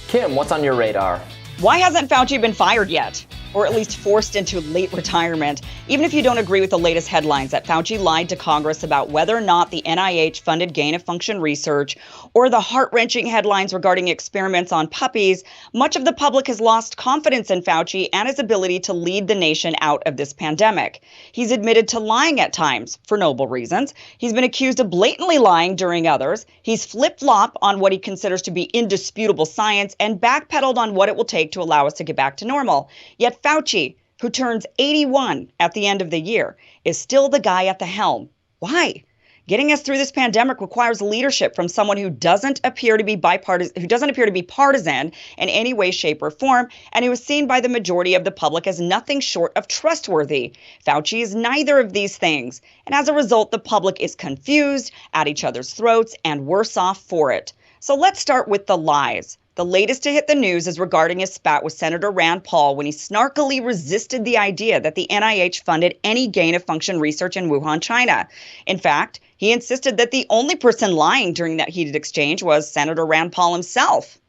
Kim, what's on your radar? Why hasn't Fauci been fired yet? Or at least forced into late retirement? Even if you don't agree with the latest headlines that Fauci lied to Congress about whether or not the NIH funded gain-of-function research, or the heart-wrenching headlines regarding experiments on puppies, much of the public has lost confidence in Fauci and his ability to lead the nation out of this pandemic. He's admitted to lying at times, for noble reasons. He's been accused of blatantly lying during others. He's flip-flop on what he considers to be indisputable science and backpedaled on what it will take to allow us to get back to normal. Yet Fauci, who turns 81 at the end of the year, is still the guy at the helm. Why? Getting us through this pandemic requires leadership from someone who doesn't appear to be partisan in any way, shape, or form, and who is seen by the majority of the public as nothing short of trustworthy. Fauci is neither of these things, and as a result, the public is confused, at each other's throats, and worse off for it. So let's start with the lies. The latest to hit the news is regarding his spat with Senator Rand Paul when he snarkily resisted the idea that the NIH funded any gain-of-function research in Wuhan, China. In fact, he insisted that the only person lying during that heated exchange was Senator Rand Paul himself.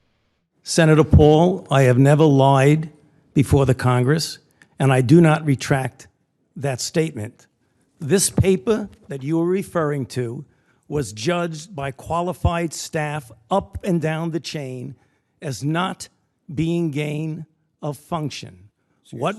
Senator Paul, I have never lied before the Congress, and I do not retract that statement. This paper that you are referring to was judged by qualified staff up and down the chain as not being gain of function. Let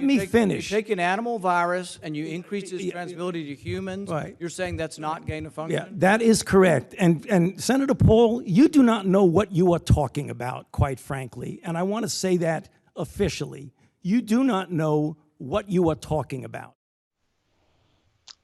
me finish. You take an animal virus and you increase its transmissibility to humans, right. You're saying that's not gain of function? Yeah, that is correct. And Senator Paul, you do not know what you are talking about, quite frankly. And I want to say that officially. You do not know what you are talking about.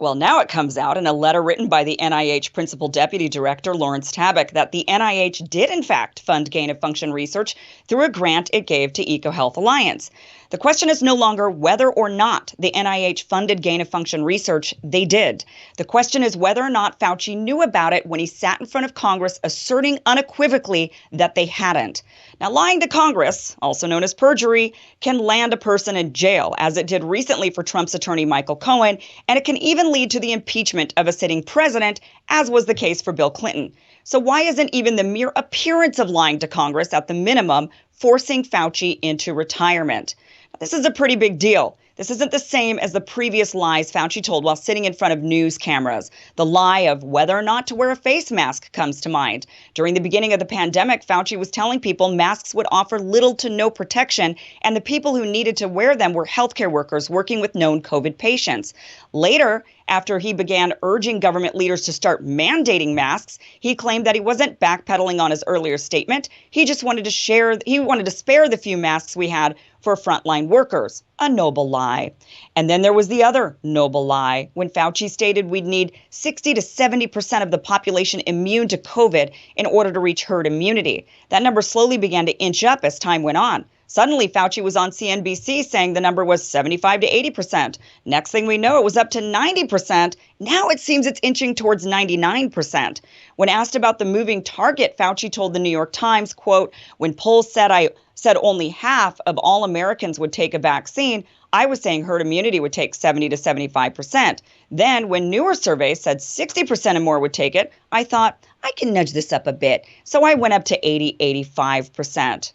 Well, now it comes out in a letter written by the NIH Principal Deputy Director Lawrence Tabak that the NIH did, in fact, fund gain-of-function research through a grant it gave to EcoHealth Alliance. The question is no longer whether or not the NIH funded gain-of-function research. They did. The question is whether or not Fauci knew about it when he sat in front of Congress asserting unequivocally that they hadn't. Now, lying to Congress, also known as perjury, can land a person in jail, as it did recently for Trump's attorney Michael Cohen, and it can even lead to the impeachment of a sitting president, as was the case for Bill Clinton. So why isn't even the mere appearance of lying to Congress, at the minimum, forcing Fauci into retirement? This is a pretty big deal. This isn't the same as the previous lies Fauci told while sitting in front of news cameras. The lie of whether or not to wear a face mask comes to mind. During the beginning of the pandemic, Fauci was telling people masks would offer little to no protection, and the people who needed to wear them were healthcare workers working with known COVID patients. Later, after he began urging government leaders to start mandating masks, he claimed that he wasn't backpedaling on his earlier statement. He just wanted to spare the few masks we had for frontline workers. A noble lie. And then there was the other noble lie when Fauci stated we'd need 60 to 70% of the population immune to COVID in order to reach herd immunity. That number slowly began to inch up as time went on. Suddenly, Fauci was on CNBC saying the number was 75 to 80%. Next thing we know, it was up to 90%. Now it seems it's inching towards 99%. When asked about the moving target, Fauci told the New York Times, quote, "When polls said only half of all Americans would take a vaccine, I was saying herd immunity would take 70 to 75%. Then when newer surveys said 60% or more would take it, I thought I can nudge this up a bit. So I went up to 80, 85%.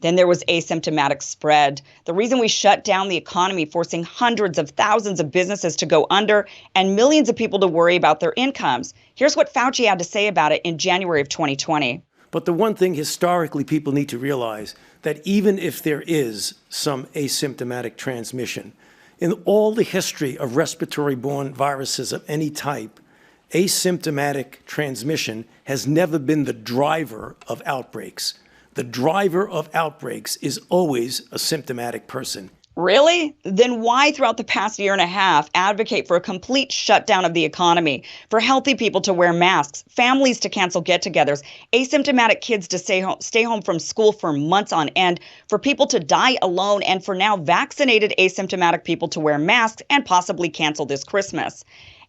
Then there was asymptomatic spread. The reason we shut down the economy, forcing hundreds of thousands of businesses to go under and millions of people to worry about their incomes. Here's what Fauci had to say about it in January of 2020. But the one thing historically people need to realize that even if there is some asymptomatic transmission, in all the history of respiratory-borne viruses of any type, asymptomatic transmission has never been the driver of outbreaks. The driver of outbreaks is always a symptomatic person. Really? Then why throughout the past year and a half advocate for a complete shutdown of the economy, for healthy people to wear masks, families to cancel get-togethers, asymptomatic kids to stay home from school for months on end, for people to die alone, and for now vaccinated asymptomatic people to wear masks and possibly cancel this Christmas?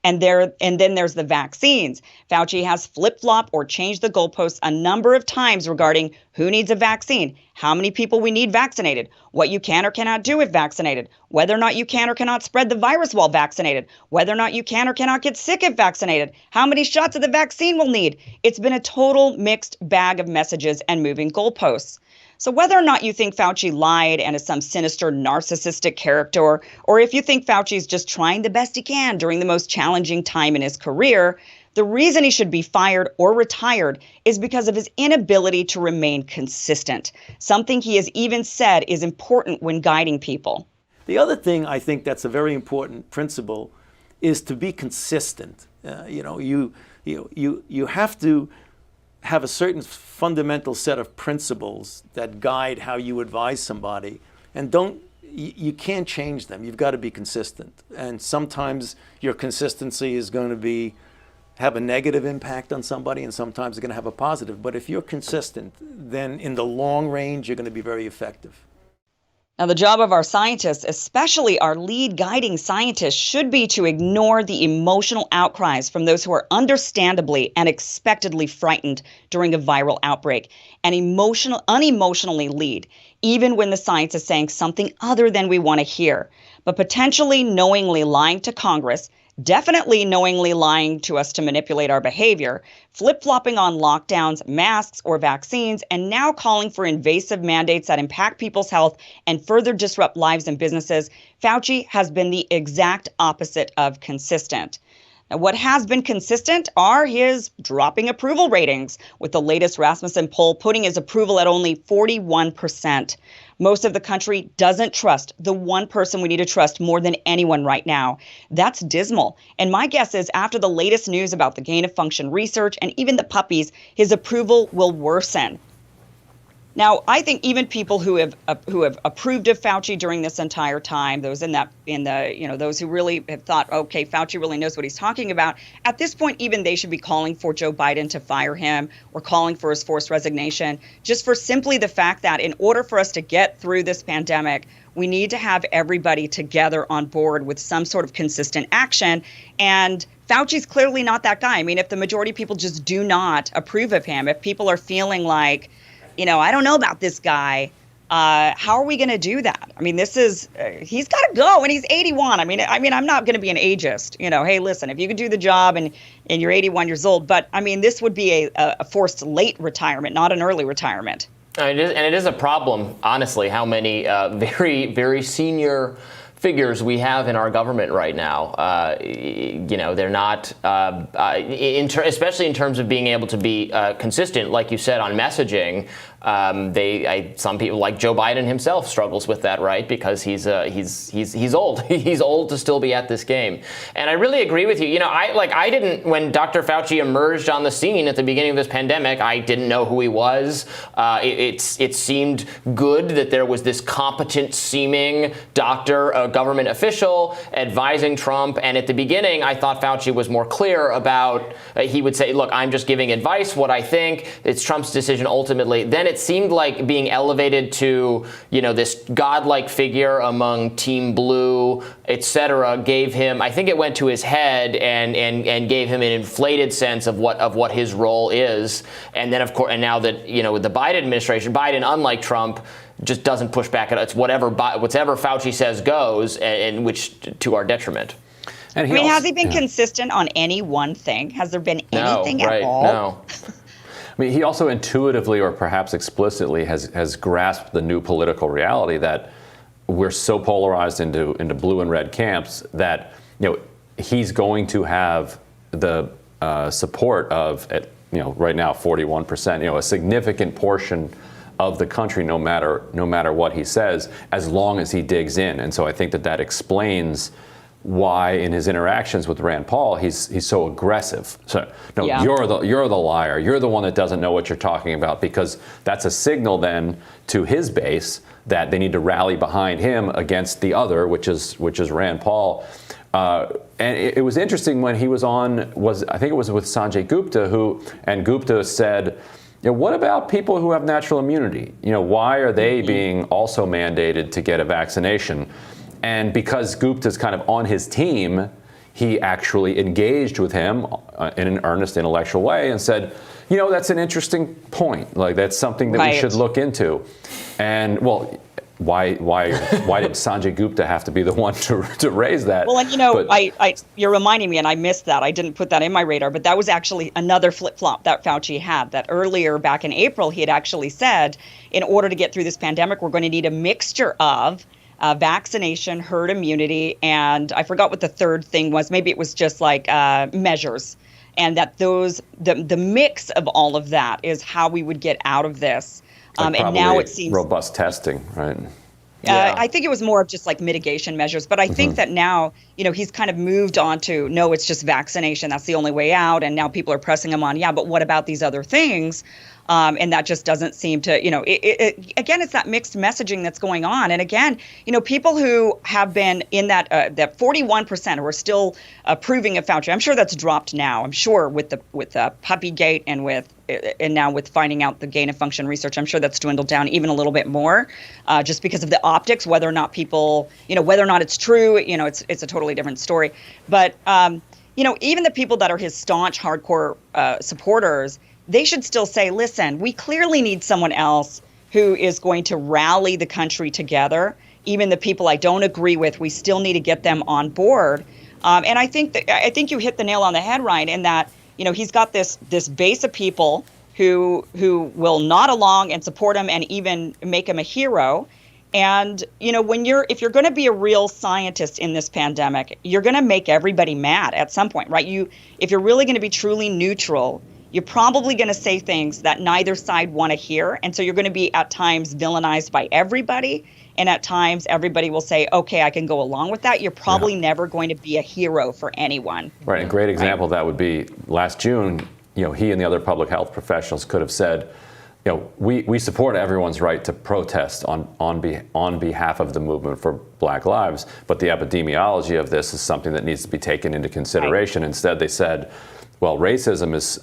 And then there's the vaccines. Fauci has flip-flopped or changed the goalposts a number of times regarding who needs a vaccine, how many people we need vaccinated, what you can or cannot do if vaccinated, whether or not you can or cannot spread the virus while vaccinated, whether or not you can or cannot get sick if vaccinated, how many shots of the vaccine we'll need. It's been a total mixed bag of messages and moving goalposts. So whether or not you think Fauci lied and is some sinister narcissistic character, or if you think Fauci is just trying the best he can during the most challenging time in his career, the reason he should be fired or retired is because of his inability to remain consistent, something he has even said is important when guiding people. The other thing I think that's a very important principle is to be consistent. You have to have a certain fundamental set of principles that guide how you advise somebody, and you can't change them. You've got to be consistent. And sometimes your consistency is going to have a negative impact on somebody, and sometimes it's going to have a positive. But if you're consistent, then in the long range, you're going to be very effective. Now, the job of our scientists, especially our lead guiding scientists, should be to ignore the emotional outcries from those who are understandably and expectedly frightened during a viral outbreak, and unemotionally lead, even when the science is saying something other than we want to hear, but potentially knowingly lying to Congress, definitely knowingly lying to us to manipulate our behavior, flip-flopping on lockdowns, masks, or vaccines, and now calling for invasive mandates that impact people's health and further disrupt lives and businesses. Fauci has been the exact opposite of consistent. Now, what has been consistent are his dropping approval ratings, with the latest Rasmussen poll putting his approval at only 41%. Most of the country doesn't trust the one person we need to trust more than anyone right now. That's dismal. And my guess is after the latest news about the gain of function research and even the puppies, his approval will worsen. Now, I think even people who have approved of Fauci during this entire time, those those who really have thought, okay, Fauci really knows what he's talking about, at this point, even they should be calling for Joe Biden to fire him or calling for his forced resignation, just for simply the fact that in order for us to get through this pandemic, we need to have everybody together on board with some sort of consistent action. And Fauci's clearly not that guy. I mean, if the majority of people just do not approve of him, if people are feeling like, I don't know about this guy, how are we going to do that? I mean, he's got to go, and he's 81. I mean, I'm not going to be an ageist. Hey, listen, if you can do the job and you're 81 years old, but I mean, this would be a forced late retirement, not an early retirement. It is a problem, honestly, how many very, very senior figures we have in our government right now. They're not, especially in terms of being able to be consistent, like you said, on messaging. Some people, like Joe Biden himself, struggles with that, right? Because he's old. He's old to still be at this game. And I really agree with you. I didn't, when Dr. Fauci emerged on the scene at the beginning of this pandemic, I didn't know who he was. It seemed good that there was this competent seeming doctor, a government official, advising Trump. And at the beginning, I thought Fauci was more clear about, he would say, look, I'm just giving advice, what I think. It's Trump's decision ultimately. Then it seemed like being elevated to, this godlike figure among Team Blue, etc., gave him, I think it went to his head and gave him an inflated sense of what his role is. And then, of course, and now that, with the Biden administration, Biden, unlike Trump, just doesn't push back. It's whatever Fauci says goes, and which to our detriment. And has he been consistent on any one thing? Has there been anything at all? No. I mean, he also intuitively or perhaps explicitly has grasped the new political reality that we're so polarized into blue and red camps that, he's going to have the support of, right now, 41%, a significant portion of the country, no matter what he says, as long as he digs in. And so I think that explains why in his interactions with Rand Paul he's so aggressive. So you're the liar. You're the one that doesn't know what you're talking about, because that's a signal then to his base that they need to rally behind him against the other, which is Rand Paul. And it was interesting when he was on, I think it was with Sanjay Gupta, and Gupta said, what about people who have natural immunity? Why are they being also mandated to get a vaccination? And because Gupta's kind of on his team, he actually engaged with him in an earnest intellectual way and said, you know, that's an interesting point. Like, that's something that we should look into. And, well, why did Sanjay Gupta have to be the one to raise that? Well, and you're reminding me, and I missed that. I didn't put that in my radar, but that was actually another flip-flop that Fauci had. That earlier, back in April, he had actually said, in order to get through this pandemic, we're going to need a mixture of vaccination, herd immunity, and I forgot what the third thing was. Maybe it was just like measures, and that the mix of all of that is how we would get out of this. And now it seems robust testing, right? I think it was more of just like mitigation measures. But I think that now, he's kind of moved on to, no, it's just vaccination. That's the only way out. And now people are pressing him on, but what about these other things? And that just doesn't seem to, again, it's that mixed messaging that's going on. And again, people who have been in that 41% who are still approving of Fauci, I'm sure that's dropped now. I'm sure with the Puppygate and now with finding out the gain of function research, I'm sure that's dwindled down even a little bit more, just because of the optics, whether or not people, whether or not it's true, it's a totally different story. But, even the people that are his staunch, hardcore supporters, they should still say, listen, we clearly need someone else who is going to rally the country together. Even the people I don't agree with, we still need to get them on board. And I think you hit the nail on the head, Ryan, in that, he's got this base of people who will nod along and support him and even make him a hero. And, if you're going to be a real scientist in this pandemic, you're going to make everybody mad at some point, right? If you're really going to be truly neutral, you're probably going to say things that neither side want to hear. And so you're going to be at times villainized by everybody. And at times everybody will say, okay, I can go along with that. You're probably never going to be a hero for anyone. Right. A great example of that would be last June, he and the other public health professionals could have said, we support everyone's right to protest on behalf of the movement for Black lives. But the epidemiology of this is something that needs to be taken into consideration. Right. Instead, they said, well, racism is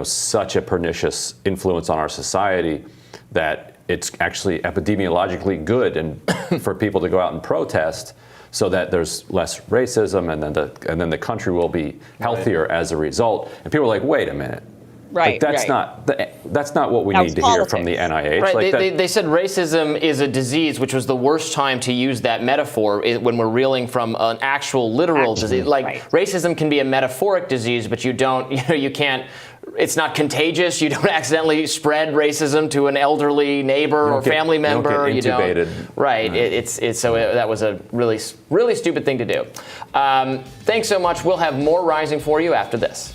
such a pernicious influence on our society that it's actually epidemiologically good and for people to go out and protest so that there's less racism and then the country will be healthier as a result. And people are like, wait a minute. Right, that's not what we need to hear from the NIH. Right. They said racism is a disease, which was the worst time to use that metaphor when we're reeling from an actual literal disease. Racism can be a metaphoric disease, but you can't. It's not contagious. You don't accidentally spread racism to an elderly neighbor or family member. You don't get intubated. Right. That was a really, really stupid thing to do. Thanks so much. We'll have more Rising for you after this.